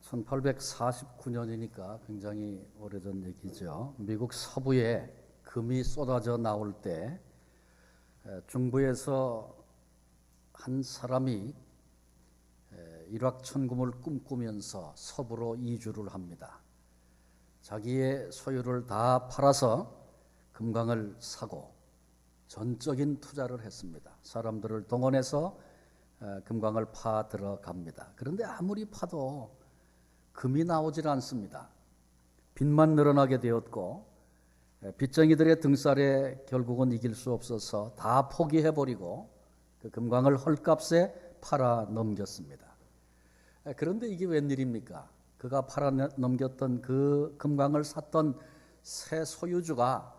1849년이니까 굉장히 오래전 얘기죠. 미국 서부에 금이 쏟아져 나올 때 중부에서 한 사람이 일확천금을 꿈꾸면서 서부로 이주를 합니다. 자기의 소유를 다 팔아서 금광을 사고 전적인 투자를 했습니다. 사람들을 동원해서 금광을 파 들어갑니다. 그런데 아무리 파도 금이 나오질 않습니다. 빚만 늘어나게 되었고 빚쟁이들의 등살에 결국은 이길 수 없어서 다 포기해버리고 그 금광을 헐값에 팔아 넘겼습니다. 그런데 이게 웬일입니까? 그가 팔아 넘겼던 그 금광을 샀던 새 소유주가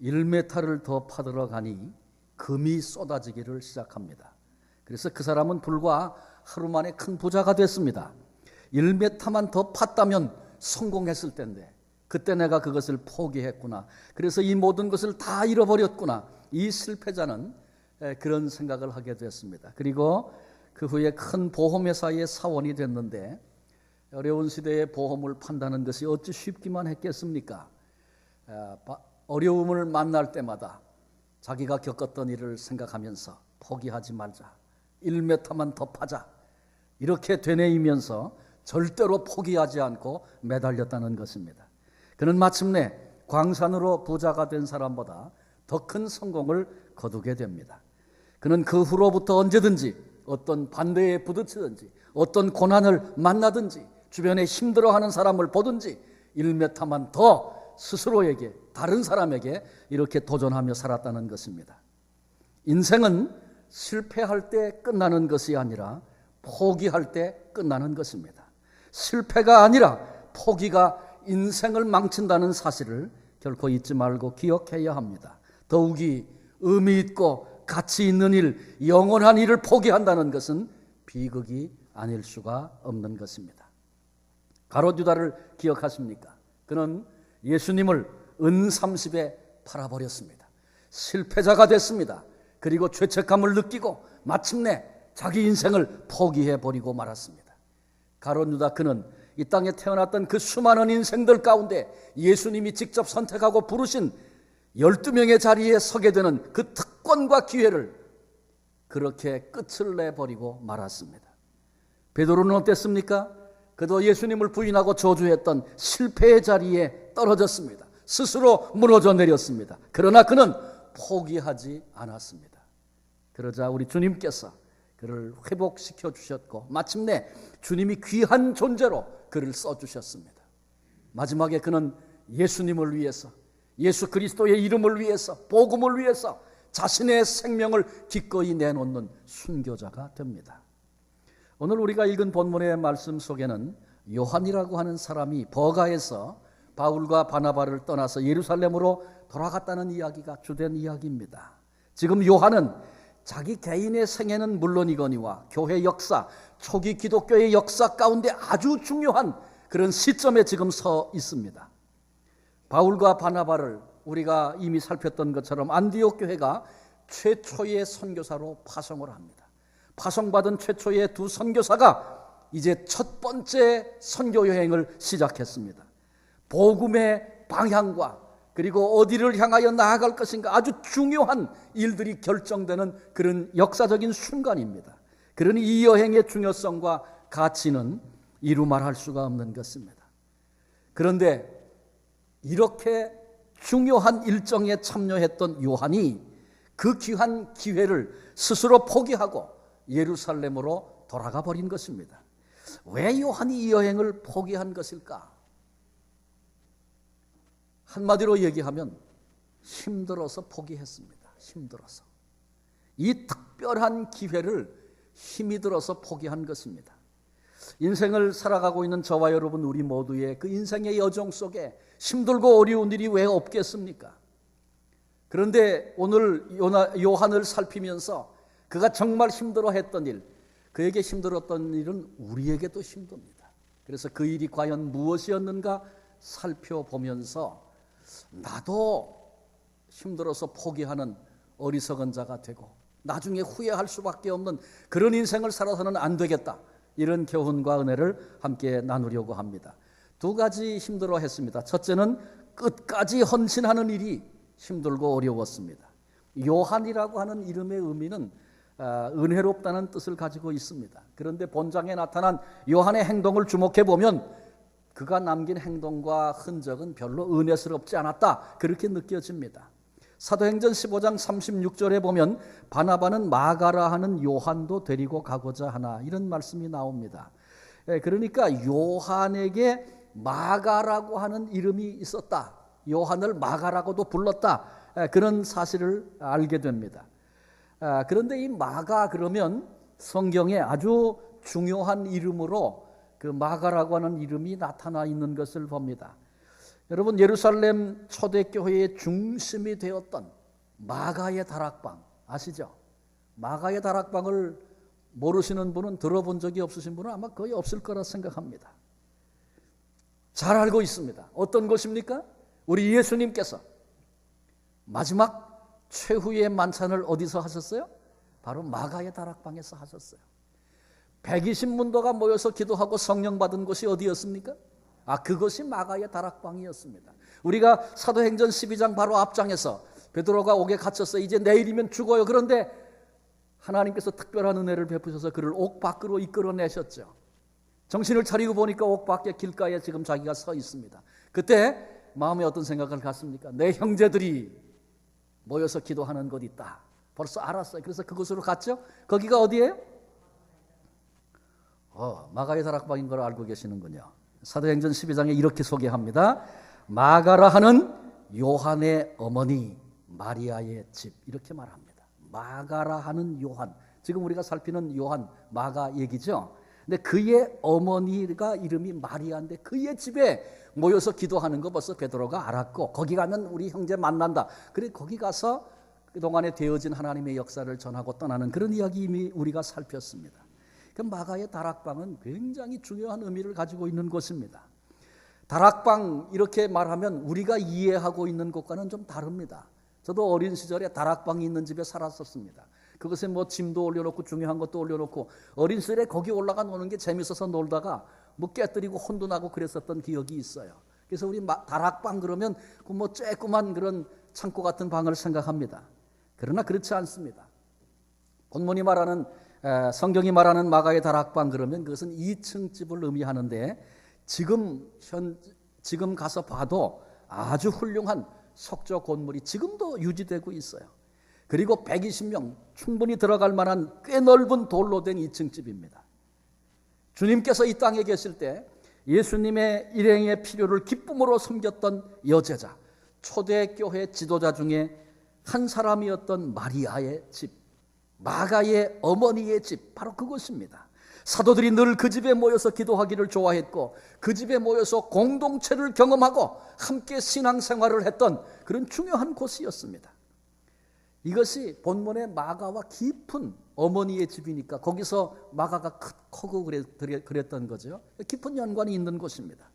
1m를 더 파들어 가니 금이 쏟아지기를 시작합니다. 그래서 그 사람은 불과 하루 만에 큰 부자가 됐습니다. 1m만 더 팠다면 성공했을 텐데 그때 내가 그것을 포기했구나. 그래서 이 모든 것을 다 잃어버렸구나. 이 실패자는 그런 생각을 하게 됐습니다. 그리고 그 후에 큰 보험회사의 사원이 됐는데 어려운 시대에 보험을 판다는 것이 어찌 쉽기만 했겠습니까? 어려움을 만날 때마다 자기가 겪었던 일을 생각하면서 포기하지 말자. 1m만 더 파자. 이렇게 되뇌이면서 절대로 포기하지 않고 매달렸다는 것입니다. 그는 마침내 광산으로 부자가 된 사람보다 더 큰 성공을 거두게 됩니다. 그는 그 후로부터 언제든지 어떤 반대에 부딪히든지 어떤 고난을 만나든지 주변에 힘들어하는 사람을 보든지 1m만 더 스스로에게 다른 사람에게 이렇게 도전하며 살았다는 것입니다. 인생은 실패할 때 끝나는 것이 아니라 포기할 때 끝나는 것입니다. 실패가 아니라 포기가 인생을 망친다는 사실을 결코 잊지 말고 기억해야 합니다. 더욱이 의미 있고 가치 있는 일, 영원한 일을 포기한다는 것은 비극이 아닐 수가 없는 것입니다. 가롯 유다를 기억하십니까? 그는 예수님을 은 30에 팔아버렸습니다. 실패자가 됐습니다. 그리고 죄책감을 느끼고 마침내 자기 인생을 포기해버리고 말았습니다. 가롯 유다 그는 이 땅에 태어났던 그 수많은 인생들 가운데 예수님이 직접 선택하고 부르신 12명의 자리에 서게 되는 그 특권과 기회를 그렇게 끝을 내버리고 말았습니다. 베드로는 어땠습니까? 그도 예수님을 부인하고 저주했던 실패의 자리에 떨어졌습니다. 스스로 무너져 내렸습니다. 그러나 그는 포기하지 않았습니다. 그러자 우리 주님께서 그를 회복시켜 주셨고 마침내 주님이 귀한 존재로 그를 써주셨습니다. 마지막에 그는 예수님을 위해서, 예수 그리스도의 이름을 위해서, 복음을 위해서 자신의 생명을 기꺼이 내놓는 순교자가 됩니다. 오늘 우리가 읽은 본문의 말씀 속에는 요한이라고 하는 사람이 버가에서 바울과 바나바를 떠나서 예루살렘으로 돌아갔다는 이야기가 주된 이야기입니다. 지금 요한은 자기 개인의 생애는 물론이거니와 교회 역사, 초기 기독교의 역사 가운데 아주 중요한 그런 시점에 지금 서 있습니다. 바울과 바나바를 우리가 이미 살폈던 것처럼 안디옥 교회가 최초의 선교사로 파송을 합니다. 파송받은 최초의 두 선교사가 이제 첫 번째 선교 여행을 시작했습니다. 복음의 방향과 그리고 어디를 향하여 나아갈 것인가 아주 중요한 일들이 결정되는 그런 역사적인 순간입니다. 그러니 이 여행의 중요성과 가치는 이루 말할 수가 없는 것입니다. 그런데 이렇게 중요한 일정에 참여했던 요한이 그 귀한 기회를 스스로 포기하고 예루살렘으로 돌아가 버린 것입니다. 왜 요한이 이 여행을 포기한 것일까? 한마디로 얘기하면 힘들어서 포기했습니다. 힘들어서. 이 특별한 기회를 힘이 들어서 포기한 것입니다. 인생을 살아가고 있는 저와 여러분 우리 모두의 그 인생의 여정 속에 힘들고 어려운 일이 왜 없겠습니까? 그런데 오늘 요한을 살피면서 그가 정말 힘들어했던 일, 그에게 힘들었던 일은 우리에게도 힘듭니다. 그래서 그 일이 과연 무엇이었는가 살펴보면서 나도 힘들어서 포기하는 어리석은 자가 되고 나중에 후회할 수밖에 없는 그런 인생을 살아서는 안 되겠다. 이런 교훈과 은혜를 함께 나누려고 합니다. 두 가지 힘들어 했습니다. 첫째는 끝까지 헌신하는 일이 힘들고 어려웠습니다. 요한이라고 하는 이름의 의미는 은혜롭다는 뜻을 가지고 있습니다. 그런데 본장에 나타난 요한의 행동을 주목해 보면 그가 남긴 행동과 흔적은 별로 은혜스럽지 않았다, 그렇게 느껴집니다. 사도행전 15장 36절에 보면 바나바는 마가라 하는 요한도 데리고 가고자 하나, 이런 말씀이 나옵니다. 그러니까 요한에게 마가라고 하는 이름이 있었다, 요한을 마가라고도 불렀다, 그런 사실을 알게 됩니다. 그런데 이 마가 그러면 성경에 아주 중요한 이름으로 그 마가라고 하는 이름이 나타나 있는 것을 봅니다. 여러분, 예루살렘 초대교회의 중심이 되었던 마가의 다락방 아시죠? 마가의 다락방을 모르시는 분은, 들어본 적이 없으신 분은 아마 거의 없을 거라 생각합니다. 잘 알고 있습니다. 어떤 곳입니까? 우리 예수님께서 마지막 최후의 만찬을 어디서 하셨어요? 바로 마가의 다락방에서 하셨어요. 120문도가 모여서 기도하고 성령 받은 곳이 어디였습니까? 그것이 마가의 다락방이었습니다. 우리가 사도행전 12장 바로 앞장에서 베드로가 옥에 갇혔어, 이제 내일이면 죽어요. 그런데 하나님께서 특별한 은혜를 베푸셔서 그를 옥 밖으로 이끌어내셨죠. 정신을 차리고 보니까 옥 밖에 길가에 지금 자기가 서 있습니다. 그때 마음에 어떤 생각을 갖습니까? 내 형제들이 모여서 기도하는 곳 있다, 벌써 알았어요. 그래서 그곳으로 갔죠. 거기가 어디예요? 마가의 다락방인 걸 알고 계시는군요. 사도행전 12장에 이렇게 소개합니다. 마가라 하는 요한의 어머니 마리아의 집, 이렇게 말합니다. 마가라 하는 요한, 지금 우리가 살피는 요한, 마가 얘기죠. 근데 그의 어머니가 이름이 마리아인데 그의 집에 모여서 기도하는 거 벌써 베드로가 알았고, 거기 가면 우리 형제 만난다. 그래 거기 가서 그동안에 되어진 하나님의 역사를 전하고 떠나는 그런 이야기 이미 우리가 살폈습니다. 그 마가의 다락방은 굉장히 중요한 의미를 가지고 있는 곳입니다. 다락방 이렇게 말하면 우리가 이해하고 있는 것과는 좀 다릅니다. 저도 어린 시절에 다락방이 있는 집에 살았었습니다. 그것에 뭐 짐도 올려놓고 중요한 것도 올려놓고 어린 시절에 거기 올라가 노는 게 재밌어서 놀다가 뭐 깨뜨리고 혼도 나고 그랬었던 기억이 있어요. 그래서 우리 다락방 그러면 그 뭐 쬐끄만 그런 창고 같은 방을 생각합니다. 그러나 그렇지 않습니다. 본문이 말하는 성경이 말하는 마가의 다락방 그러면 그것은 2층 집을 의미하는데 지금 가서 봐도 아주 훌륭한 석조 건물이 지금도 유지되고 있어요. 그리고 120명 충분히 들어갈 만한 꽤 넓은 돌로 된 2층 집입니다. 주님께서 이 땅에 계실 때 예수님의 일행의 필요를 기쁨으로 섬겼던 여제자, 초대교회 지도자 중에 한 사람이었던 마리아의 집, 마가의 어머니의 집, 바로 그곳입니다. 사도들이 늘 그 집에 모여서 기도하기를 좋아했고 그 집에 모여서 공동체를 경험하고 함께 신앙생활을 했던 그런 중요한 곳이었습니다. 이것이 본문의 마가와 깊은 어머니의 집이니까 거기서 마가가 크고 그랬던 거죠. 깊은 연관이 있는 곳입니다.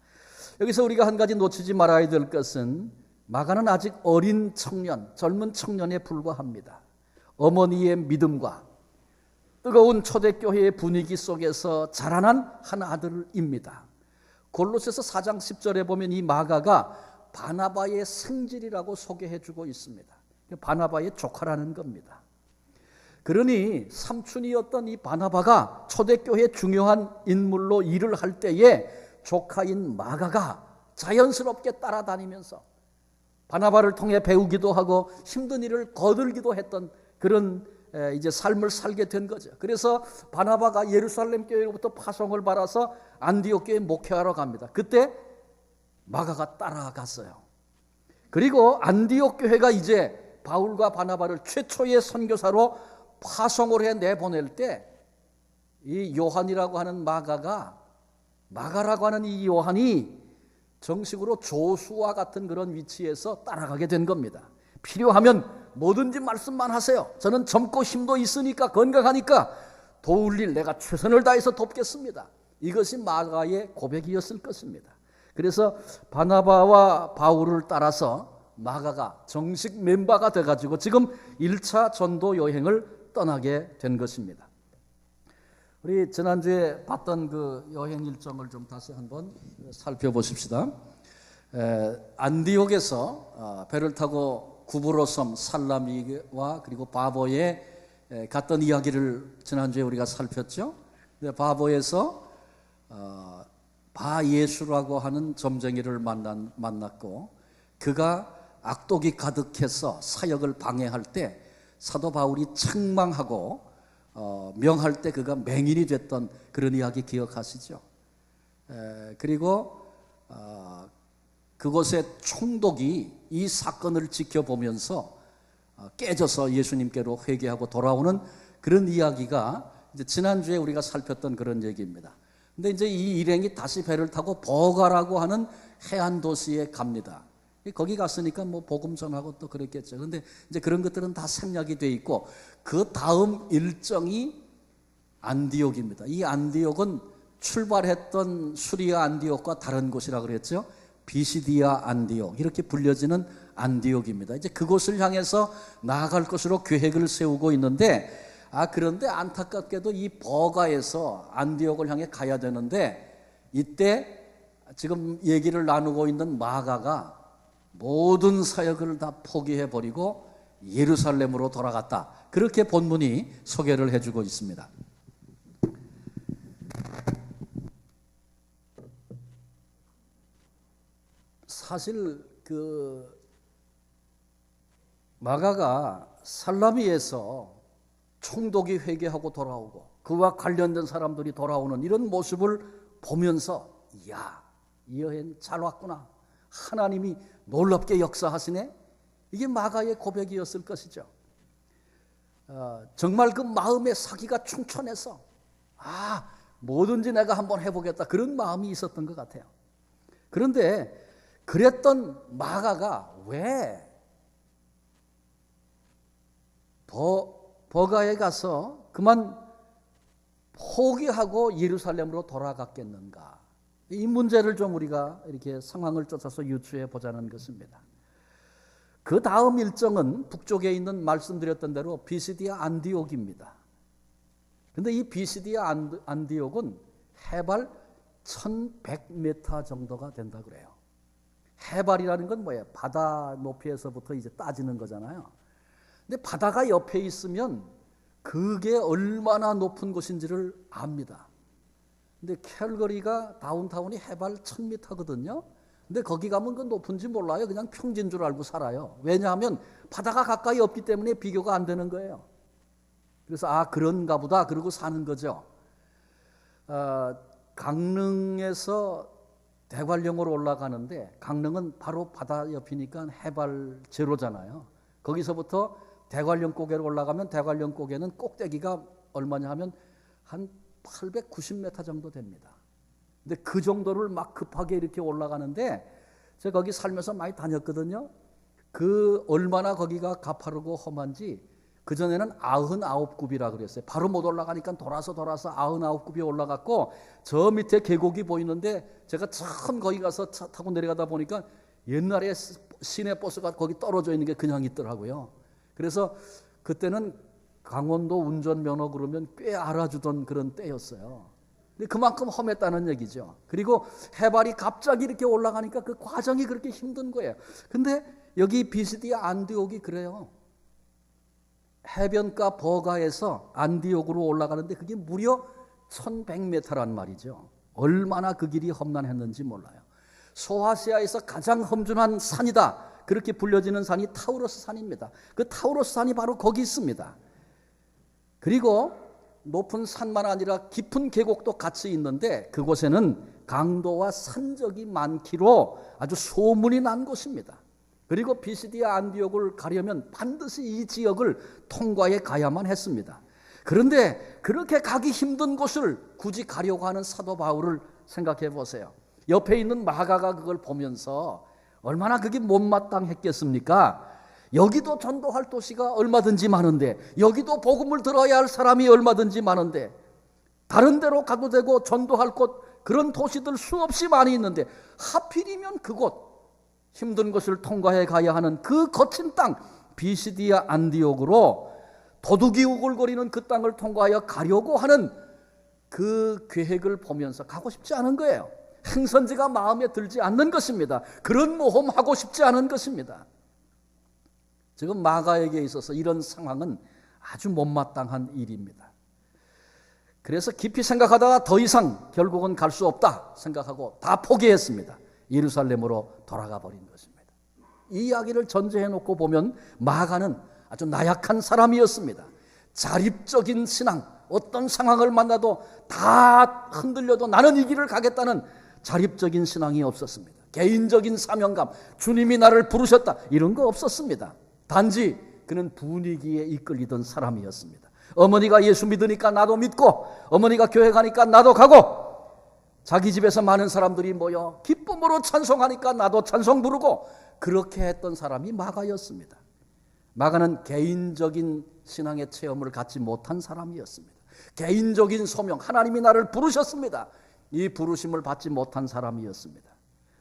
여기서 우리가 한 가지 놓치지 말아야 될 것은 마가는 아직 어린 청년, 젊은 청년에 불과합니다. 어머니의 믿음과 뜨거운 초대교회의 분위기 속에서 자라난 한 아들입니다. 골로새서 4장 10절에 보면 이 마가가 바나바의 생질이라고 소개해주고 있습니다. 바나바의 조카라는 겁니다. 그러니 삼촌이었던 이 바나바가 초대교회의 중요한 인물로 일을 할 때에 조카인 마가가 자연스럽게 따라다니면서 바나바를 통해 배우기도 하고 힘든 일을 거들기도 했던 그런 이제 삶을 살게 된 거죠. 그래서 바나바가 예루살렘 교회로부터 파송을 받아서 안디옥 교회에 목회하러 갑니다. 그때 마가가 따라갔어요. 그리고 안디옥 교회가 이제 바울과 바나바를 최초의 선교사로 파송을 해 내보낼 때 이 요한이라고 하는 마가라고 하는 이 요한이 정식으로 조수와 같은 그런 위치에서 따라가게 된 겁니다. 필요하면 뭐든지 말씀만 하세요. 저는 젊고 힘도 있으니까, 건강하니까 도울 일 내가 최선을 다해서 돕겠습니다. 이것이 마가의 고백이었을 것입니다. 그래서 바나바와 바울을 따라서 마가가 정식 멤버가 돼가지고 지금 1차 전도 여행을 떠나게 된 것입니다. 우리 지난주에 봤던 그 여행 일정을 좀 다시 한번 살펴보십시다. 안디옥에서 배를 타고 구브로섬 살라미와 그리고 바보에 갔던 이야기를 지난주에 우리가 살폈죠. 근데 바보에서 바예수라고 하는 점쟁이를 만났고, 그가 악독이 가득해서 사역을 방해할 때 사도 바울이 책망하고 명할 때 그가 맹인이 됐던 그런 이야기 기억하시죠? 그리고 그곳의 총독이 이 사건을 지켜보면서 깨져서 예수님께로 회개하고 돌아오는 그런 이야기가 이제 지난주에 우리가 살폈던 그런 얘기입니다. 근데 이제 이 일행이 다시 배를 타고 버가라고 하는 해안 도시에 갑니다. 거기 갔으니까 뭐 복음 전하고 또 그랬겠죠. 그런데 이제 그런 것들은 다 생략이 돼 있고, 그 다음 일정이 안디옥입니다. 이 안디옥은 출발했던 수리아 안디옥과 다른 곳이라 그랬죠. 비시디아 안디옥, 이렇게 불려지는 안디옥입니다. 이제 그곳을 향해서 나아갈 것으로 계획을 세우고 있는데, 그런데 안타깝게도 이 버가에서 안디옥을 향해 가야 되는데, 이때 지금 얘기를 나누고 있는 마가가 모든 사역을 다 포기해버리고 예루살렘으로 돌아갔다. 그렇게 본문이 소개를 해주고 있습니다. 사실 그 마가가 살라미에서 총독이 회개하고 돌아오고 그와 관련된 사람들이 돌아오는 이런 모습을 보면서, 이야, 이 여행 잘 왔구나, 하나님이 놀랍게 역사하시네, 이게 마가의 고백이었을 것이죠. 정말 그 마음의 사기가 충천해서 뭐든지 내가 한번 해보겠다, 그런 마음이 있었던 것 같아요. 그런데 그랬던 마가가 왜 버가에 가서 그만 포기하고 예루살렘으로 돌아갔겠는가? 이 문제를 좀 우리가 이렇게 상황을 쫓아서 유추해 보자는 것입니다. 그 다음 일정은 북쪽에 있는 말씀드렸던 대로 비시디아 안디옥입니다. 그런데 이 비시디아 안디옥은 해발 1100m 정도가 된다 그래요. 해발이라는 건 뭐예요? 바다 높이에서부터 이제 따지는 거잖아요. 근데 바다가 옆에 있으면 그게 얼마나 높은 곳인지를 압니다. 근데 캘거리가 다운타운이 해발 1000m거든요. 근데 거기 가면 그 높은지 몰라요. 그냥 평지인 줄 알고 살아요. 왜냐하면 바다가 가까이 없기 때문에 비교가 안 되는 거예요. 그래서 그런가 보다 그러고 사는 거죠. 강릉에서 대관령으로 올라가는데, 강릉은 바로 바다 옆이니까 해발 제로잖아요. 거기서부터 대관령 고개로 올라가면 대관령 고개는 꼭대기가 얼마냐 하면 한 890m 정도 됩니다. 근데 그 정도를 막 급하게 이렇게 올라가는데, 제가 거기 살면서 많이 다녔거든요. 그 얼마나 거기가 가파르고 험한지, 그전에는 99굽이라 그랬어요. 바로 못 올라가니까 돌아서 99굽이 올라갔고, 저 밑에 계곡이 보이는데 제가 처음 거기 가서 차 타고 내려가다 보니까 옛날에 시내 버스가 거기 떨어져 있는 게 그냥 있더라고요. 그래서 그때는 강원도 운전면허 그러면 꽤 알아주던 그런 때였어요. 근데 그만큼 험했다는 얘기죠. 그리고 해발이 갑자기 이렇게 올라가니까 그 과정이 그렇게 힘든 거예요. 근데 여기 비시디아 안디옥이 그래요. 해변가 버가에서 안디옥으로 올라가는데 그게 무려 1100m란 말이죠. 얼마나 그 길이 험난했는지 몰라요. 소아시아에서 가장 험준한 산이다, 그렇게 불려지는 산이 타우로스 산입니다. 그 타우로스 산이 바로 거기 있습니다. 그리고 높은 산만 아니라 깊은 계곡도 같이 있는데, 그곳에는 강도와 산적이 많기로 아주 소문이 난 곳입니다. 그리고 비시디아 안디옥을 가려면 반드시 이 지역을 통과해 가야만 했습니다. 그런데 그렇게 가기 힘든 곳을 굳이 가려고 하는 사도 바울을 생각해 보세요. 옆에 있는 마가가 그걸 보면서 얼마나 그게 못마땅했겠습니까? 여기도 전도할 도시가 얼마든지 많은데, 여기도 복음을 들어야 할 사람이 얼마든지 많은데, 다른 데로 가도 되고 전도할 곳, 그런 도시들 수없이 많이 있는데, 하필이면 그곳, 힘든 것을 통과해 가야 하는 그 거친 땅 비시디아 안디옥으로 도둑이 우글거리는 그 땅을 통과하여 가려고 하는 그 계획을 보면서 가고 싶지 않은 거예요. 행선지가 마음에 들지 않는 것입니다. 그런 모험 하고 싶지 않은 것입니다. 지금 마가에게 있어서 이런 상황은 아주 못마땅한 일입니다. 그래서 깊이 생각하다가 더 이상 결국은 갈 수 없다 생각하고 다 포기했습니다. 예루살렘으로 돌아가 버린 것입니다. 이 이야기를 전제해 놓고 보면 마가는 아주 나약한 사람이었습니다. 자립적인 신앙, 어떤 상황을 만나도 다 흔들려도 나는 이 길을 가겠다는 자립적인 신앙이 없었습니다. 개인적인 사명감, 주님이 나를 부르셨다, 이런 거 없었습니다. 단지 그는 분위기에 이끌리던 사람이었습니다. 어머니가 예수 믿으니까 나도 믿고, 어머니가 교회 가니까 나도 가고, 자기 집에서 많은 사람들이 모여 기쁨으로 찬송하니까 나도 찬송 부르고, 그렇게 했던 사람이 마가였습니다. 마가는 개인적인 신앙의 체험을 갖지 못한 사람이었습니다. 개인적인 소명, 하나님이 나를 부르셨습니다. 이 부르심을 받지 못한 사람이었습니다.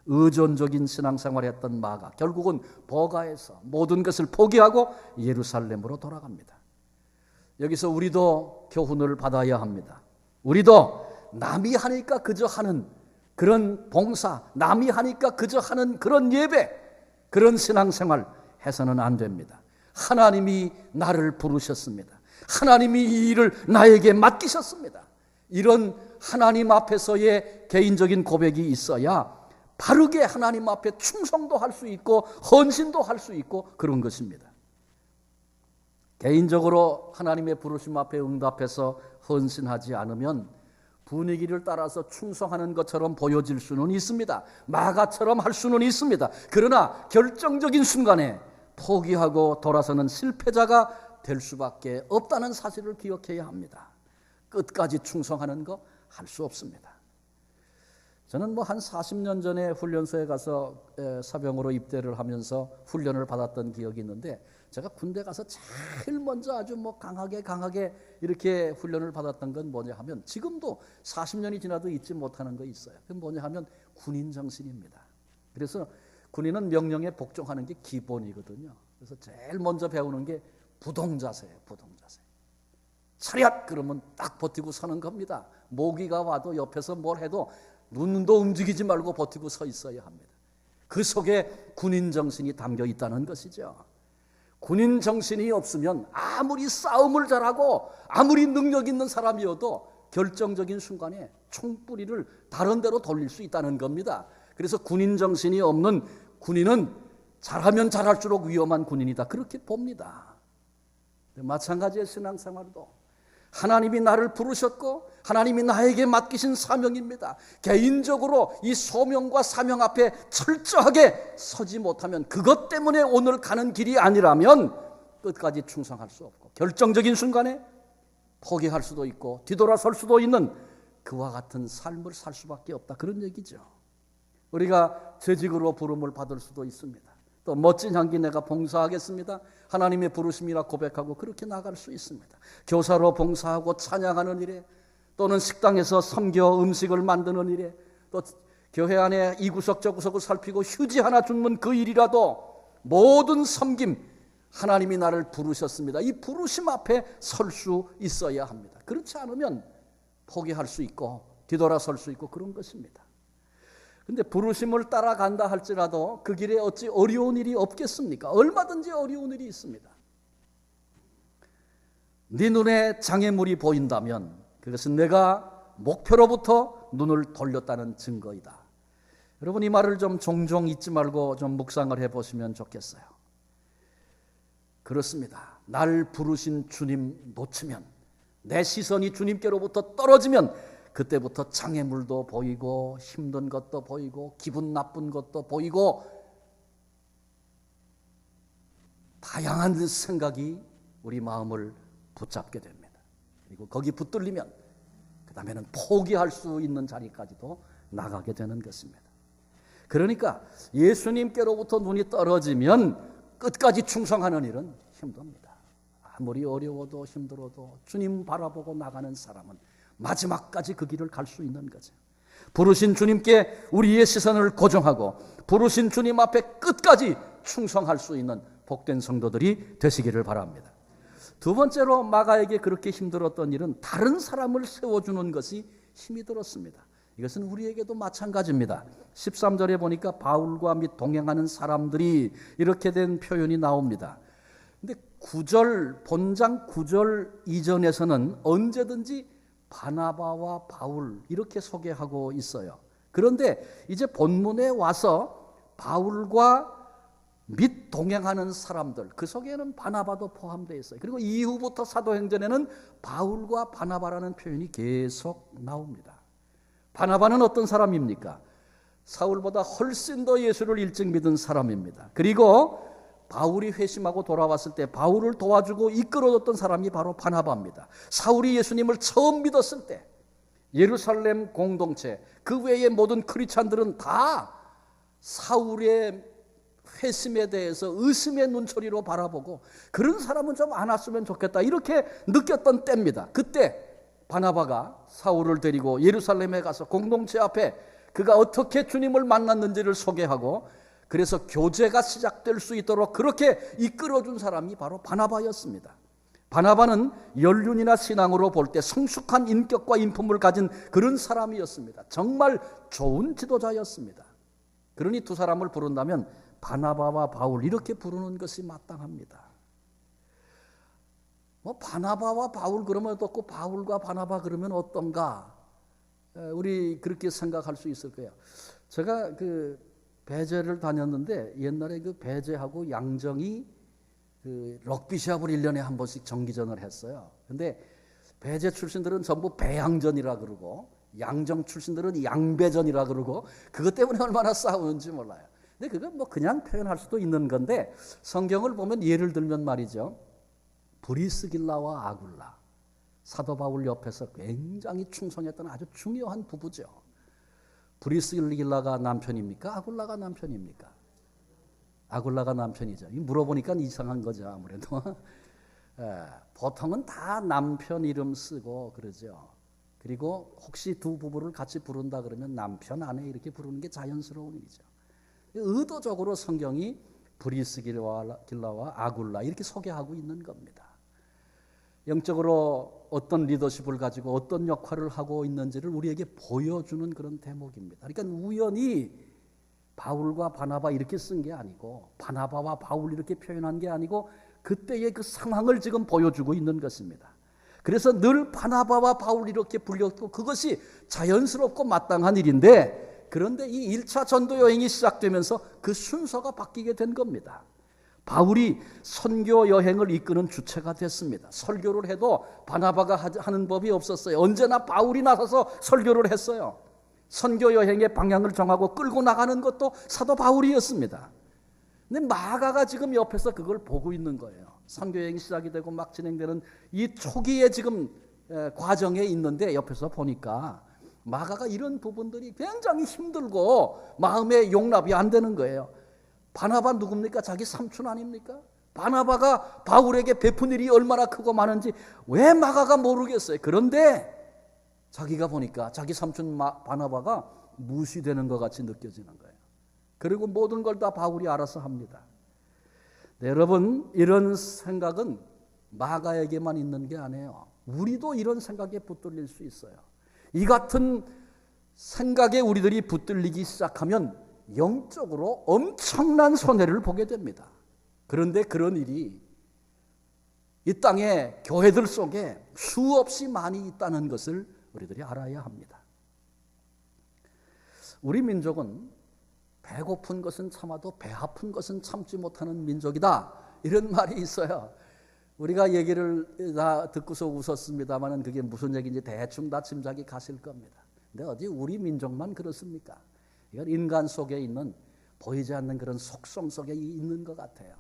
의존적인 신앙생활을 했던 마가, 결국은 버가에서 모든 것을 포기하고 예루살렘으로 돌아갑니다. 여기서 우리도 교훈을 받아야 합니다. 우리도 남이 하니까 그저 하는 그런 봉사, 남이 하니까 그저 하는 그런 예배, 그런 신앙생활 해서는 안 됩니다. 하나님이 나를 부르셨습니다. 하나님이 이 일을 나에게 맡기셨습니다. 이런 하나님 앞에서의 개인적인 고백이 있어야 바르게 하나님 앞에 충성도 할 수 있고 헌신도 할 수 있고 그런 것입니다. 개인적으로 하나님의 부르심 앞에 응답해서 헌신하지 않으면 분위기를 따라서 충성하는 것처럼 보여질 수는 있습니다. 마가처럼 할 수는 있습니다. 그러나 결정적인 순간에 포기하고 돌아서는 실패자가 될 수밖에 없다는 사실을 기억해야 합니다. 끝까지 충성하는 거 할 수 없습니다. 저는 한 40년 전에 훈련소에 가서 사병으로 입대를 하면서 훈련을 받았던 기억이 있는데, 제가 군대 가서 제일 먼저 아주 강하게 이렇게 훈련을 받았던 건 뭐냐 하면, 지금도 40년이 지나도 잊지 못하는 거 있어요. 그건 뭐냐 하면 군인 정신입니다. 그래서 군인은 명령에 복종하는 게 기본이거든요. 그래서 제일 먼저 배우는 게 부동자세예요. 부동자세. 차렷! 그러면 딱 버티고 서는 겁니다. 모기가 와도 옆에서 뭘 해도 눈도 움직이지 말고 버티고 서 있어야 합니다. 그 속에 군인 정신이 담겨 있다는 것이죠. 군인 정신이 없으면 아무리 싸움을 잘하고 아무리 능력 있는 사람이어도 결정적인 순간에 총뿌리를 다른 데로 돌릴 수 있다는 겁니다. 그래서 군인 정신이 없는 군인은 잘하면 잘할수록 위험한 군인이다, 그렇게 봅니다. 마찬가지의 신앙생활도 하나님이 나를 부르셨고 하나님이 나에게 맡기신 사명입니다. 개인적으로 이 소명과 사명 앞에 철저하게 서지 못하면, 그것 때문에 오늘 가는 길이 아니라면 끝까지 충성할 수 없고 결정적인 순간에 포기할 수도 있고 뒤돌아설 수도 있는 그와 같은 삶을 살 수밖에 없다, 그런 얘기죠. 우리가 재직으로 부름을 받을 수도 있습니다. 또 멋진 향기 내가 봉사하겠습니다, 하나님의 부르심이라 고백하고 그렇게 나갈 수 있습니다. 교사로 봉사하고 찬양하는 일에, 또는 식당에서 섬겨 음식을 만드는 일에, 또 교회 안에 이 구석 저 구석을 살피고 휴지 하나 줍는 그 일이라도 모든 섬김, 하나님이 나를 부르셨습니다. 이 부르심 앞에 설 수 있어야 합니다. 그렇지 않으면 포기할 수 있고 뒤돌아설 수 있고 그런 것입니다. 근데 부르심을 따라간다 할지라도 그 길에 어찌 어려운 일이 없겠습니까? 얼마든지 어려운 일이 있습니다. 네 눈에 장애물이 보인다면 그것은 내가 목표로부터 눈을 돌렸다는 증거이다. 여러분, 이 말을 좀 종종 잊지 말고 좀 묵상을 해보시면 좋겠어요. 그렇습니다. 날 부르신 주님 놓치면, 내 시선이 주님께로부터 떨어지면 그때부터 장애물도 보이고 힘든 것도 보이고 기분 나쁜 것도 보이고 다양한 생각이 우리 마음을 붙잡게 됩니다. 그리고 거기 붙들리면 그 다음에는 포기할 수 있는 자리까지도 나가게 되는 것입니다. 그러니까 예수님께로부터 눈이 떨어지면 끝까지 충성하는 일은 힘듭니다. 아무리 어려워도 힘들어도 주님 바라보고 나가는 사람은 마지막까지 그 길을 갈 수 있는 거죠. 부르신 주님께 우리의 시선을 고정하고 부르신 주님 앞에 끝까지 충성할 수 있는 복된 성도들이 되시기를 바랍니다. 두 번째로 마가에게 그렇게 힘들었던 일은 다른 사람을 세워주는 것이 힘이 들었습니다. 이것은 우리에게도 마찬가지입니다. 13절에 보니까 바울과 및 동행하는 사람들이 이렇게 된 표현이 나옵니다. 근데 9절, 본장 9절 이전에서는 언제든지 바나바와 바울 이렇게 소개하고 있어요. 그런데 이제 본문에 와서 바울과 및 동행하는 사람들, 그 속에는 바나바도 포함되어 있어요. 그리고 이후부터 사도행전에는 바울과 바나바라는 표현이 계속 나옵니다. 바나바는 어떤 사람입니까? 사울보다 훨씬 더 예수를 일찍 믿은 사람입니다. 그리고 바울이 회심하고 돌아왔을 때 바울을 도와주고 이끌어줬던 사람이 바로 바나바입니다. 사울이 예수님을 처음 믿었을 때 예루살렘 공동체, 그 외의 모든 크리스찬들은 다 사울의 회심에 대해서 의심의 눈초리로 바라보고 그런 사람은 좀 안 왔으면 좋겠다 이렇게 느꼈던 때입니다. 그때 바나바가 사울을 데리고 예루살렘에 가서 공동체 앞에 그가 어떻게 주님을 만났는지를 소개하고 그래서 교제가 시작될 수 있도록 그렇게 이끌어준 사람이 바로 바나바였습니다. 바나바는 연륜이나 신앙으로 볼 때 성숙한 인격과 인품을 가진 그런 사람이었습니다. 정말 좋은 지도자였습니다. 그러니 두 사람을 부른다면 바나바와 바울 이렇게 부르는 것이 마땅합니다. 바나바와 바울 그러면 어떻고 바울과 바나바 그러면 어떤가? 우리 그렇게 생각할 수 있을 거예요. 제가 그 배제를 다녔는데 옛날에 그 배제하고 양정이 그 럭비 시합을 1년에 한 번씩 정기전을 했어요. 근데 배제 출신들은 전부 배양전이라 그러고 양정 출신들은 양배전이라 그러고 그것 때문에 얼마나 싸우는지 몰라요. 근데 그건 뭐 그냥 표현할 수도 있는 건데 성경을 보면 예를 들면 말이죠. 브리스길라와 아굴라, 사도 바울 옆에서 굉장히 충성했던 아주 중요한 부부죠. 브리스길라가 남편입니까? 아굴라가 남편입니까? 아굴라가 남편이죠. 물어보니까 이상한 거죠, 아무래도. 보통은 다 남편 이름 쓰고 그러죠. 그리고 혹시 두 부부를 같이 부른다 그러면 남편, 아내 이렇게 부르는 게 자연스러운 일이죠. 의도적으로 성경이 브리스길라와 아굴라 이렇게 소개하고 있는 겁니다. 영적으로 어떤 리더십을 가지고 어떤 역할을 하고 있는지를 우리에게 보여주는 그런 대목입니다. 그러니까 우연히 바울과 바나바 이렇게 쓴 게 아니고 바나바와 바울 이렇게 표현한 게 아니고 그때의 그 상황을 지금 보여주고 있는 것입니다. 그래서 늘 바나바와 바울 이렇게 불렸고 그것이 자연스럽고 마땅한 일인데 그런데 이 1차 전도 여행이 시작되면서 그 순서가 바뀌게 된 겁니다. 바울이 선교 여행을 이끄는 주체가 됐습니다. 설교를 해도 바나바가 하는 법이 없었어요. 언제나 바울이 나서서 설교를 했어요. 선교 여행의 방향을 정하고 끌고 나가는 것도 사도 바울이었습니다. 근데 마가가 지금 옆에서 그걸 보고 있는 거예요. 선교 여행이 시작이 되고 막 진행되는 이 초기에 지금 과정에 있는데 옆에서 보니까 마가가 이런 부분들이 굉장히 힘들고 마음의 용납이 안 되는 거예요. 바나바 누굽니까? 자기 삼촌 아닙니까? 바나바가 바울에게 베푼 일이 얼마나 크고 많은지 왜 마가가 모르겠어요. 그런데 자기가 보니까 자기 삼촌 바나바가 무시되는 것 같이 느껴지는 거예요. 그리고 모든 걸 다 바울이 알아서 합니다. 네, 여러분 이런 생각은 마가에게만 있는 게 아니에요. 우리도 이런 생각에 붙들릴 수 있어요. 이 같은 생각에 우리들이 붙들리기 시작하면 영적으로 엄청난 손해를 보게 됩니다. 그런데 그런 일이 이 땅의 교회들 속에 수없이 많이 있다는 것을 우리들이 알아야 합니다. 우리 민족은 배고픈 것은 참아도 배 아픈 것은 참지 못하는 민족이다. 이런 말이 있어요. 우리가 얘기를 다 듣고서 웃었습니다만 그게 무슨 얘기인지 대충 다 짐작이 가실 겁니다. 근데 어디 우리 민족만 그렇습니까? 이건 인간 속에 있는 보이지 않는 그런 속성 속에 있는 것 같아요.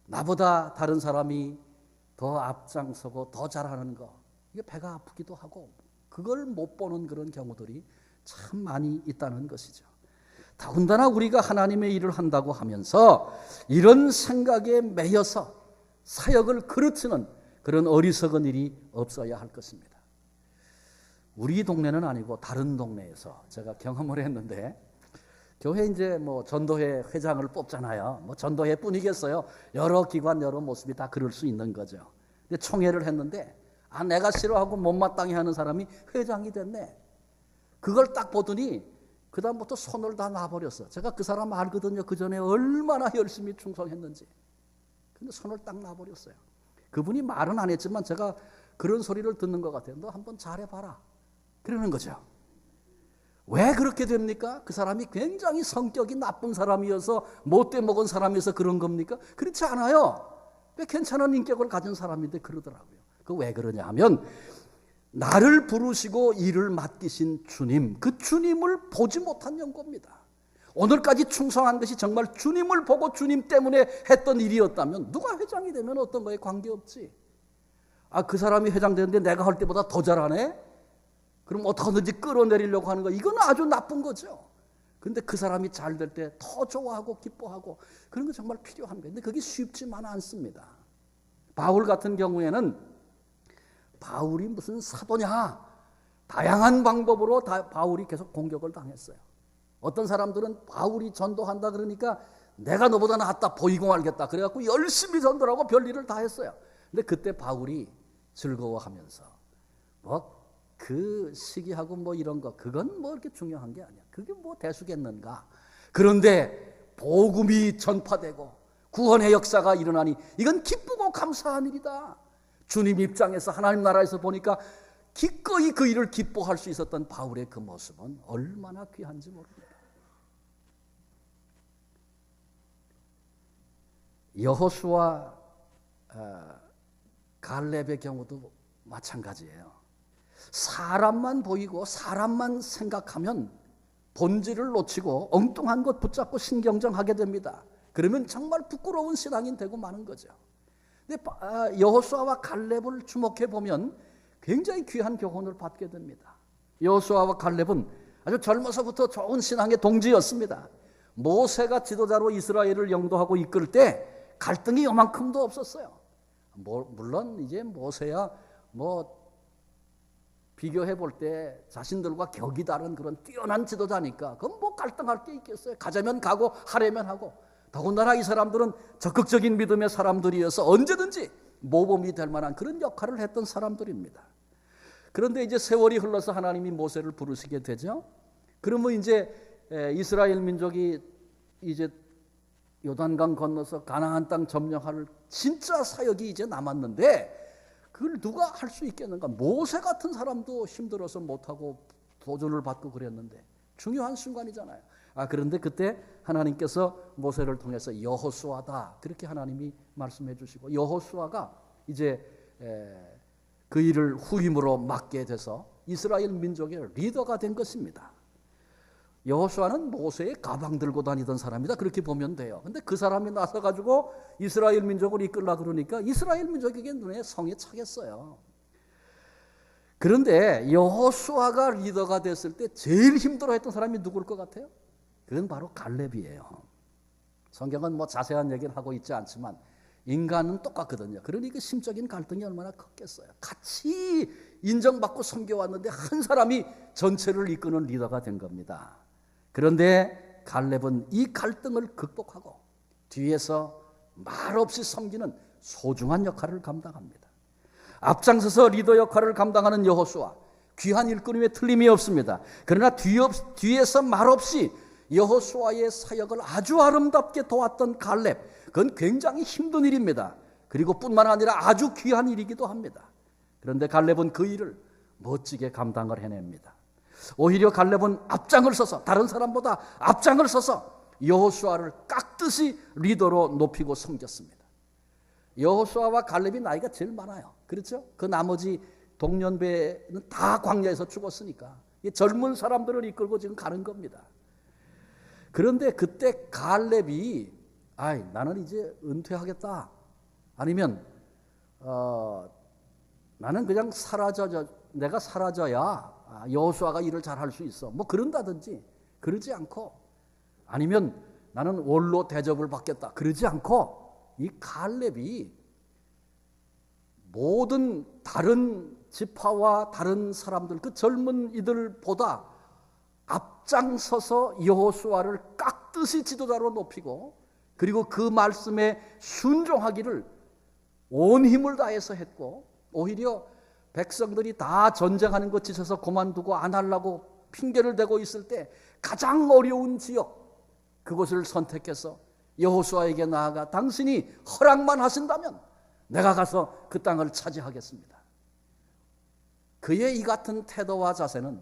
나보다 다른 사람이 더 앞장서고 더 잘하는 거 이게 배가 아프기도 하고 그걸 못 보는 그런 경우들이 참 많이 있다는 것이죠. 더군다나 우리가 하나님의 일을 한다고 하면서 이런 생각에 매여서 사역을 그르치는 그런 어리석은 일이 없어야 할 것입니다. 우리 동네는 아니고 다른 동네에서 제가 경험을 했는데 교회 이제 뭐 전도회 회장을 뽑잖아요. 뭐 전도회 뿐이겠어요. 여러 기관, 여러 모습이 다 그럴 수 있는 거죠. 근데 총회를 했는데 내가 싫어하고 못마땅해 하는 사람이 회장이 됐네. 그걸 딱 보더니 그다음부터 손을 다 놔버렸어. 제가 그 사람 알거든요. 그 전에 얼마나 열심히 충성했는지. 근데 손을 딱 놔버렸어요. 그분이 말은 안 했지만 제가 그런 소리를 듣는 것 같아요. 너 한번 잘해봐라. 그러는 거죠. 왜 그렇게 됩니까? 그 사람이 굉장히 성격이 나쁜 사람이어서 못돼 먹은 사람이어서 그런 겁니까? 그렇지 않아요. 꽤 괜찮은 인격을 가진 사람인데 그러더라고요. 그 왜 그러냐 하면 나를 부르시고 일을 맡기신 주님, 그 주님을 보지 못한 연고입니다. 오늘까지 충성한 것이 정말 주님을 보고 주님 때문에 했던 일이었다면 누가 회장이 되면 어떤 거에 관계없지. 그 사람이 회장 되는데 내가 할 때보다 더 잘하네? 그럼 어떻게든지 끌어내리려고 하는 거, 이건 아주 나쁜 거죠. 그런데 그 사람이 잘 될 때 더 좋아하고 기뻐하고 그런 거 정말 필요한 거예요. 근데 그게 쉽지만 않습니다. 바울 같은 경우에는 바울이 무슨 사도냐? 다양한 방법으로 바울이 계속 공격을 당했어요. 어떤 사람들은 바울이 전도한다 그러니까 내가 너보다 낫다 보이고 말겠다. 그래갖고 열심히 전도하고 별일을 다 했어요. 근데 그때 바울이 즐거워하면서 그 시기하고 뭐 이런 거 그건 뭐 이렇게 중요한 게 아니야. 그게 뭐 대수겠는가. 그런데 복음이 전파되고 구원의 역사가 일어나니 이건 기쁘고 감사한 일이다. 주님 입장에서 하나님 나라에서 보니까 기꺼이 그 일을 기뻐할 수 있었던 바울의 그 모습은 얼마나 귀한지 모릅니다. 여호수아 갈렙의 경우도 마찬가지예요. 사람만 보이고 사람만 생각하면 본질을 놓치고 엉뚱한 것 붙잡고 신경정하게 됩니다. 그러면 정말 부끄러운 신앙인 되고 마는 거죠. 근데 여호수아와 갈렙을 주목해 보면 굉장히 귀한 교훈을 받게 됩니다. 여호수아와 갈렙은 아주 젊어서부터 좋은 신앙의 동지였습니다. 모세가 지도자로 이스라엘을 영도하고 이끌 때 갈등이 요만큼도 없었어요. 물론 이제 모세야 비교해 볼 때 자신들과 격이 다른 그런 뛰어난 지도자니까 그건 갈등할 게 있겠어요. 가자면 가고 하려면 하고. 더군다나 이 사람들은 적극적인 믿음의 사람들이어서 언제든지 모범이 될 만한 그런 역할을 했던 사람들입니다. 그런데 이제 세월이 흘러서 하나님이 모세를 부르시게 되죠. 그러면 이제 이스라엘 민족이 이제 요단강 건너서 가나안 땅 점령할 진짜 사역이 이제 남았는데 그걸 누가 할 수 있겠는가? 모세 같은 사람도 힘들어서 못하고 도전을 받고 그랬는데 중요한 순간이잖아요. 그런데 그때 하나님께서 모세를 통해서 여호수아다 그렇게 하나님이 말씀해 주시고 여호수아가 이제 그 일을 후임으로 맡게 돼서 이스라엘 민족의 리더가 된 것입니다. 여호수아는 모세의 가방 들고 다니던 사람이다 그렇게 보면 돼요. 근데 그 사람이 나서 가지고 이스라엘 민족을 이끌라 그러니까 이스라엘 민족에게 눈에 성에 차겠어요. 그런데 여호수아가 리더가 됐을 때 제일 힘들어했던 사람이 누구일 것 같아요? 그건 바로 갈렙이에요. 성경은 자세한 얘기를 하고 있지 않지만 인간은 똑같거든요. 그러니 그 심적인 갈등이 얼마나 컸겠어요. 같이 인정받고 섬겨왔는데 한 사람이 전체를 이끄는 리더가 된 겁니다. 그런데 갈렙은 이 갈등을 극복하고 뒤에서 말없이 섬기는 소중한 역할을 감당합니다. 앞장서서 리더 역할을 감당하는 여호수아, 귀한 일꾼임에 틀림이 없습니다. 그러나 뒤에서 말없이 여호수아의 사역을 아주 아름답게 도왔던 갈렙, 그건 굉장히 힘든 일입니다. 그리고 뿐만 아니라 아주 귀한 일이기도 합니다. 그런데 갈렙은 그 일을 멋지게 감당을 해냅니다. 오히려 갈렙은 앞장을 서서 다른 사람보다 앞장을 서서 여호수아를 깍듯이 리더로 높이고 섬겼습니다. 여호수아와 갈렙이 나이가 제일 많아요. 그렇죠? 그 나머지 동년배는 다 광야에서 죽었으니까 젊은 사람들을 이끌고 지금 가는 겁니다. 그런데 그때 갈렙이 나는 이제 은퇴하겠다. 아니면 나는 그냥 내가 사라져야 여호수아가 일을 잘할 수 있어. 그런다든지 그러지 않고 아니면 나는 원로 대접을 받겠다. 그러지 않고 이 갈렙이 모든 다른 지파와 다른 사람들 그 젊은 이들보다 앞장서서 여호수아를 깍듯이 지도자로 높이고 그리고 그 말씀에 순종하기를 온 힘을 다해서 했고, 오히려 백성들이 다 전쟁하는 것 지쳐서 그만두고 안 하려고 핑계를 대고 있을 때 가장 어려운 지역, 그곳을 선택해서 여호수아에게 나아가 당신이 허락만 하신다면 내가 가서 그 땅을 차지하겠습니다. 그의 이 같은 태도와 자세는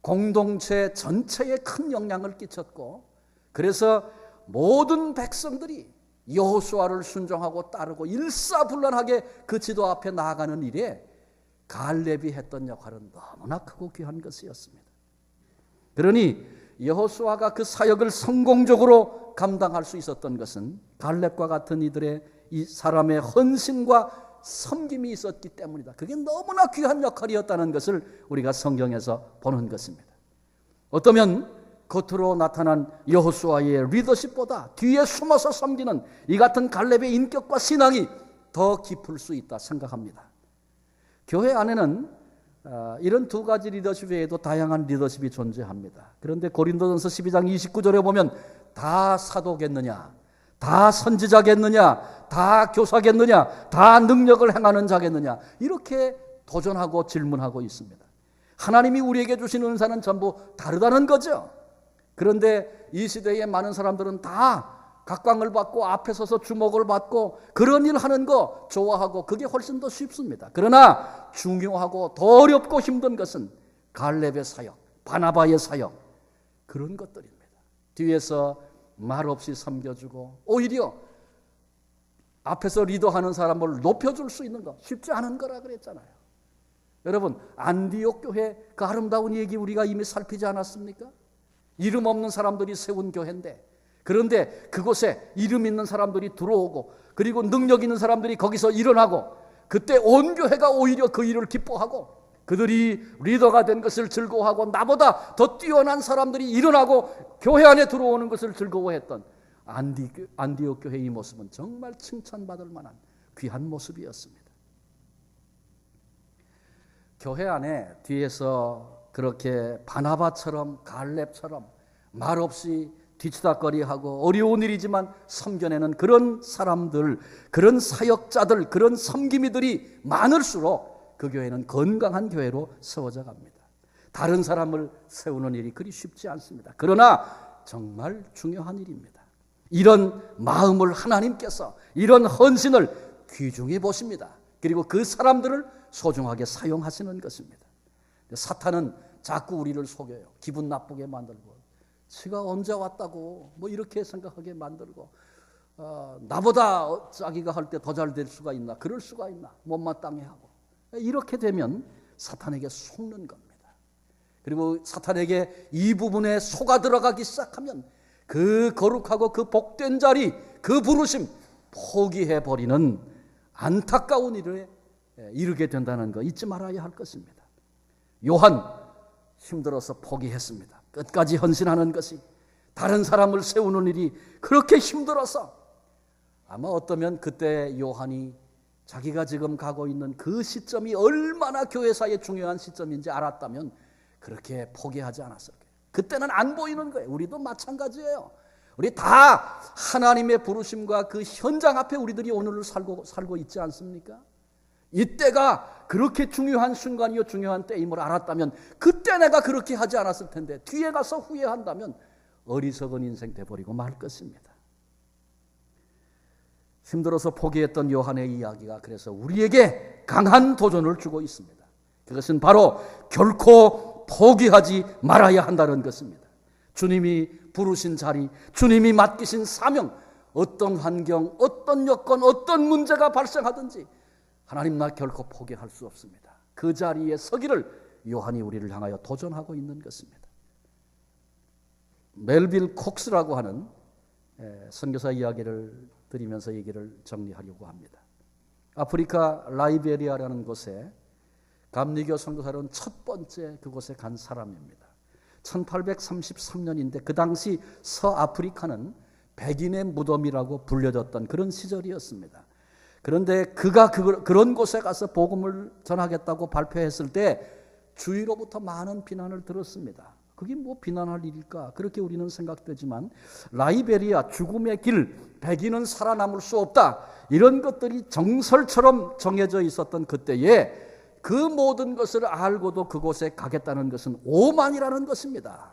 공동체 전체에 큰 영향을 끼쳤고, 그래서 모든 백성들이 여호수아를 순종하고 따르고 일사불란하게 그 지도 앞에 나아가는 일에 갈렙이 했던 역할은 너무나 크고 귀한 것이었습니다. 그러니 여호수아가 그 사역을 성공적으로 감당할 수 있었던 것은 갈렙과 같은 이들의 이 사람의 헌신과 섬김이 있었기 때문이다. 그게 너무나 귀한 역할이었다는 것을 우리가 성경에서 보는 것입니다. 어쩌면 겉으로 나타난 여호수아의 리더십보다 뒤에 숨어서 섬기는 이 같은 갈렙의 인격과 신앙이 더 깊을 수 있다 생각합니다. 교회 안에는 이런 두 가지 리더십 외에도 다양한 리더십이 존재합니다. 그런데 고린도전서 12장 29절에 보면 다 사도겠느냐, 다 선지자겠느냐, 다 교사겠느냐, 다 능력을 행하는 자겠느냐, 이렇게 도전하고 질문하고 있습니다. 하나님이 우리에게 주신 은사는 전부 다르다는 거죠. 그런데 이 시대에 많은 사람들은 다 각광을 받고 앞에 서서 주목을 받고 그런 일 하는 거 좋아하고 그게 훨씬 더 쉽습니다. 그러나 중요하고 더 어렵고 힘든 것은 갈렙의 사역, 바나바의 사역, 그런 것들입니다. 뒤에서 말없이 섬겨주고 오히려 앞에서 리더하는 사람을 높여줄 수 있는 거 쉽지 않은 거라 그랬잖아요. 여러분, 안디옥 교회 그 아름다운 얘기 우리가 이미 살피지 않았습니까? 이름 없는 사람들이 세운 교회인데, 그런데 그곳에 이름 있는 사람들이 들어오고 그리고 능력 있는 사람들이 거기서 일어나고, 그때 온 교회가 오히려 그 일을 기뻐하고 그들이 리더가 된 것을 즐거워하고 나보다 더 뛰어난 사람들이 일어나고 교회 안에 들어오는 것을 즐거워했던 안디옥 교회의 모습은 정말 칭찬받을 만한 귀한 모습이었습니다. 교회 안에 뒤에서 그렇게 바나바처럼 갈렙처럼 말없이 뒤치다거리하고 어려운 일이지만 섬겨내는 그런 사람들, 그런 사역자들, 그런 섬김이들이 많을수록 그 교회는 건강한 교회로 세워져 갑니다. 다른 사람을 세우는 일이 그리 쉽지 않습니다. 그러나 정말 중요한 일입니다. 이런 마음을 하나님께서, 이런 헌신을 귀중히 보십니다. 그리고 그 사람들을 소중하게 사용하시는 것입니다. 사탄은 자꾸 우리를 속여요. 기분 나쁘게 만들고, 지가 언제 왔다고 뭐 이렇게 생각하게 만들고, 나보다 자기가 할 때 더 잘 될 수가 있나, 그럴 수가 있나, 못마땅해 하고, 이렇게 되면 사탄에게 속는 겁니다. 그리고 사탄에게 이 부분에 속아 들어가기 시작하면 그 거룩하고 그 복된 자리, 그 부르심 포기해버리는 안타까운 일에 이르게 된다는 거 잊지 말아야 할 것입니다. 요한 힘들어서 포기했습니다. 끝까지 헌신하는 것이, 다른 사람을 세우는 일이 그렇게 힘들어서, 아마 어떠면 그때 요한이 자기가 지금 가고 있는 그 시점이 얼마나 교회사에 중요한 시점인지 알았다면 그렇게 포기하지 않았을 거예요. 그때는 안 보이는 거예요. 우리도 마찬가지예요. 우리 다 하나님의 부르심과 그 현장 앞에 우리들이 오늘을 살고 있지 않습니까? 이때가 그렇게 중요한 순간이요, 중요한 때임을 알았다면 그때 내가 그렇게 하지 않았을 텐데, 뒤에 가서 후회한다면 어리석은 인생 돼버리고 말 것입니다. 힘들어서 포기했던 요한의 이야기가 그래서 우리에게 강한 도전을 주고 있습니다. 그것은 바로 결코 포기하지 말아야 한다는 것입니다. 주님이 부르신 자리, 주님이 맡기신 사명, 어떤 환경, 어떤 여건, 어떤 문제가 발생하든지 하나님, 나 결코 포기할 수 없습니다. 그 자리에 서기를 요한이 우리를 향하여 도전하고 있는 것입니다. 멜빌 콕스라고 하는 선교사 이야기를 드리면서 얘기를 정리하려고 합니다. 아프리카 라이베리아라는 곳에 감리교 선교사로는 첫 번째 그곳에 간 사람입니다. 1833년인데 그 당시 서아프리카는 백인의 무덤이라고 불려졌던 그런 시절이었습니다. 그런데 그가 그런 곳에 가서 복음을 전하겠다고 발표했을 때 주위로부터 많은 비난을 들었습니다. 그게 뭐 비난할 일일까? 그렇게 우리는 생각되지만 라이베리아 죽음의 길, 백인은 살아남을 수 없다. 이런 것들이 정설처럼 정해져 있었던 그때에 그 모든 것을 알고도 그곳에 가겠다는 것은 오만이라는 것입니다.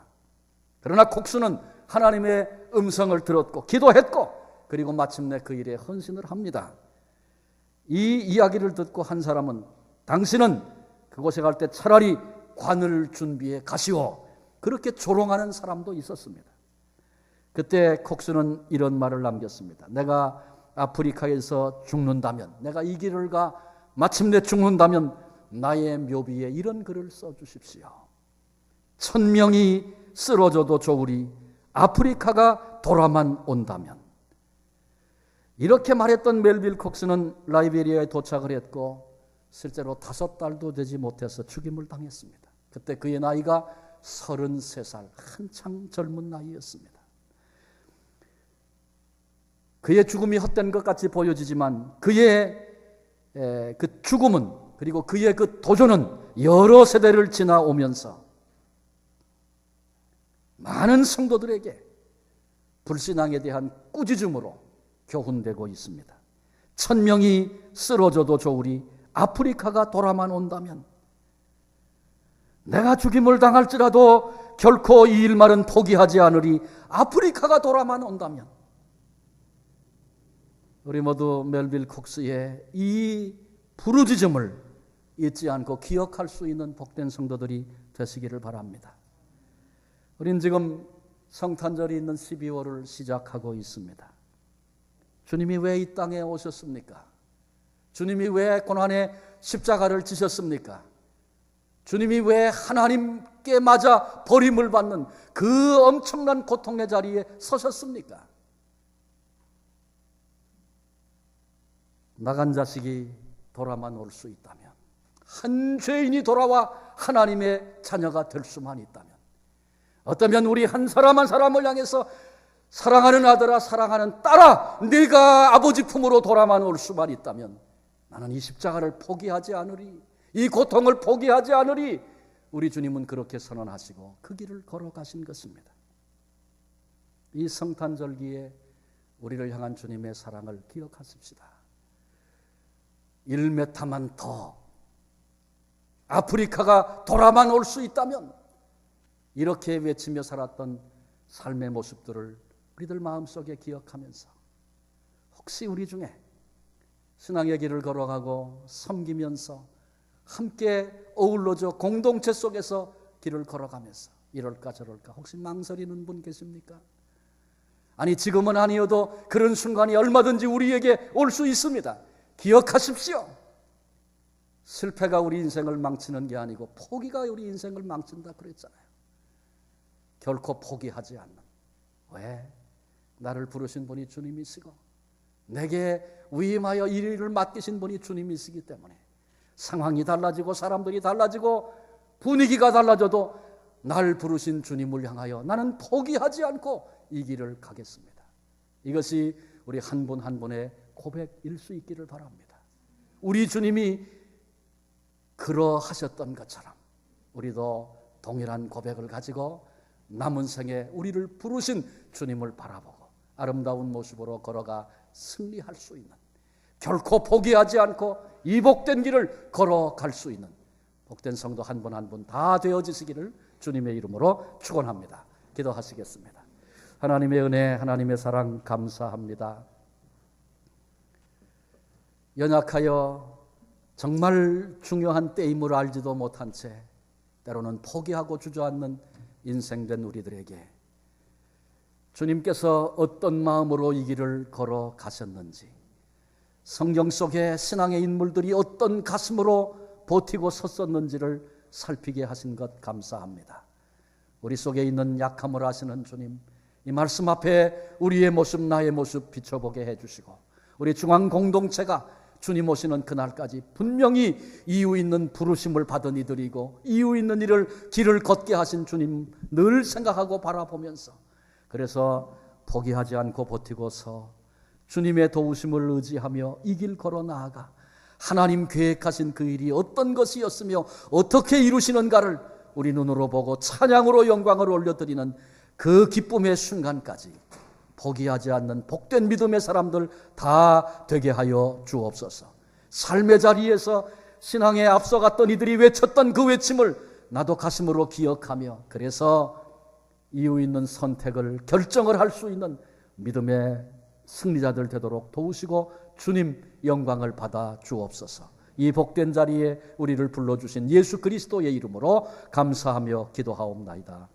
그러나 콕스는 하나님의 음성을 들었고 기도했고 그리고 마침내 그 일에 헌신을 합니다. 이 이야기를 듣고 한 사람은 당신은 그곳에 갈 때 차라리 관을 준비해 가시오. 그렇게 조롱하는 사람도 있었습니다. 그때 콕스는 이런 말을 남겼습니다. 내가 아프리카에서 죽는다면, 내가 이 길을 가 마침내 죽는다면 나의 묘비에 이런 글을 써주십시오. 1000명이 쓰러져도 좋으리 아프리카가 돌아만 온다면. 이렇게 말했던 멜빌 콕스는 라이베리아에 도착을 했고 실제로 5달도 되지 못해서 죽임을 당했습니다. 그때 그의 나이가 33살, 한창 젊은 나이였습니다. 그의 죽음이 헛된 것 같이 보여지지만 그의 그 죽음은, 그리고 그의 그 도전은 여러 세대를 지나오면서 많은 성도들에게 불신앙에 대한 꾸짖음으로 교훈되고 있습니다. 1000명이 쓰러져도 좋으리 아프리카가 돌아만 온다면, 내가 죽임을 당할지라도 결코 이 일말은 포기하지 않으리 아프리카가 돌아만 온다면. 우리 모두 멜빌 콕스의 이 부르짖음을 잊지 않고 기억할 수 있는 복된 성도들이 되시기를 바랍니다. 우린 지금 성탄절이 있는 12월을 시작하고 있습니다. 주님이 왜 이 땅에 오셨습니까? 주님이 왜 고난의 십자가를 지셨습니까? 주님이 왜 하나님께 맞아 버림을 받는 그 엄청난 고통의 자리에 서셨습니까? 나간 자식이 돌아만 올 수 있다면, 한 죄인이 돌아와 하나님의 자녀가 될 수만 있다면, 어쩌면 우리 한 사람 한 사람을 향해서 사랑하는 아들아, 사랑하는 딸아, 네가 아버지 품으로 돌아만 올 수만 있다면 나는 이 십자가를 포기하지 않으리, 이 고통을 포기하지 않으리. 우리 주님은 그렇게 선언하시고 그 길을 걸어가신 것입니다. 이 성탄절기에 우리를 향한 주님의 사랑을 기억하십시다. 1m만 더 아프리카가 돌아만 올 수 있다면, 이렇게 외치며 살았던 삶의 모습들을 우리들 마음속에 기억하면서 혹시 우리 중에 신앙의 길을 걸어가고 섬기면서 함께 어울러져 공동체 속에서 길을 걸어가면서 이럴까 저럴까 혹시 망설이는 분 계십니까? 아니, 지금은 아니어도 그런 순간이 얼마든지 우리에게 올 수 있습니다. 기억하십시오. 실패가 우리 인생을 망치는 게 아니고 포기가 우리 인생을 망친다 그랬잖아요. 결코 포기하지 않는. 왜? 나를 부르신 분이 주님이시고 내게 위임하여 이 일을 맡기신 분이 주님이시기 때문에 상황이 달라지고 사람들이 달라지고 분위기가 달라져도 날 부르신 주님을 향하여 나는 포기하지 않고 이 길을 가겠습니다. 이것이 우리 한 분 한 분의 고백일 수 있기를 바랍니다. 우리 주님이 그러하셨던 것처럼 우리도 동일한 고백을 가지고 남은 생에 우리를 부르신 주님을 바라보고 아름다운 모습으로 걸어가 승리할 수 있는, 결코 포기하지 않고 이 복된 길을 걸어갈 수 있는 복된 성도 한 분 한 분 다 되어지시기를 주님의 이름으로 축원합니다. 기도하시겠습니다. 하나님의 은혜, 하나님의 사랑 감사합니다. 연약하여 정말 중요한 때임을 알지도 못한 채 때로는 포기하고 주저앉는 인생된 우리들에게 주님께서 어떤 마음으로 이 길을 걸어가셨는지, 성경 속의 신앙의 인물들이 어떤 가슴으로 버티고 섰었는지를 살피게 하신 것 감사합니다. 우리 속에 있는 약함을 아시는 주님, 이 말씀 앞에 우리의 모습, 나의 모습 비춰보게 해주시고 우리 중앙 공동체가 주님 오시는 그날까지 분명히 이유 있는 부르심을 받은 이들이고 이유 있는 일을 길을 걷게 하신 주님 늘 생각하고 바라보면서, 그래서 포기하지 않고 버티고서 주님의 도우심을 의지하며 이 길 걸어 나아가 하나님 계획하신 그 일이 어떤 것이었으며 어떻게 이루시는가를 우리 눈으로 보고 찬양으로 영광을 올려드리는 그 기쁨의 순간까지 포기하지 않는 복된 믿음의 사람들 다 되게 하여 주옵소서. 삶의 자리에서 신앙에 앞서갔던 이들이 외쳤던 그 외침을 나도 가슴으로 기억하며, 그래서 이유 있는 선택을, 결정을 할 수 있는 믿음의 승리자들 되도록 도우시고 주님 영광을 받아 주옵소서. 이 복된 자리에 우리를 불러주신 예수 그리스도의 이름으로 감사하며 기도하옵나이다.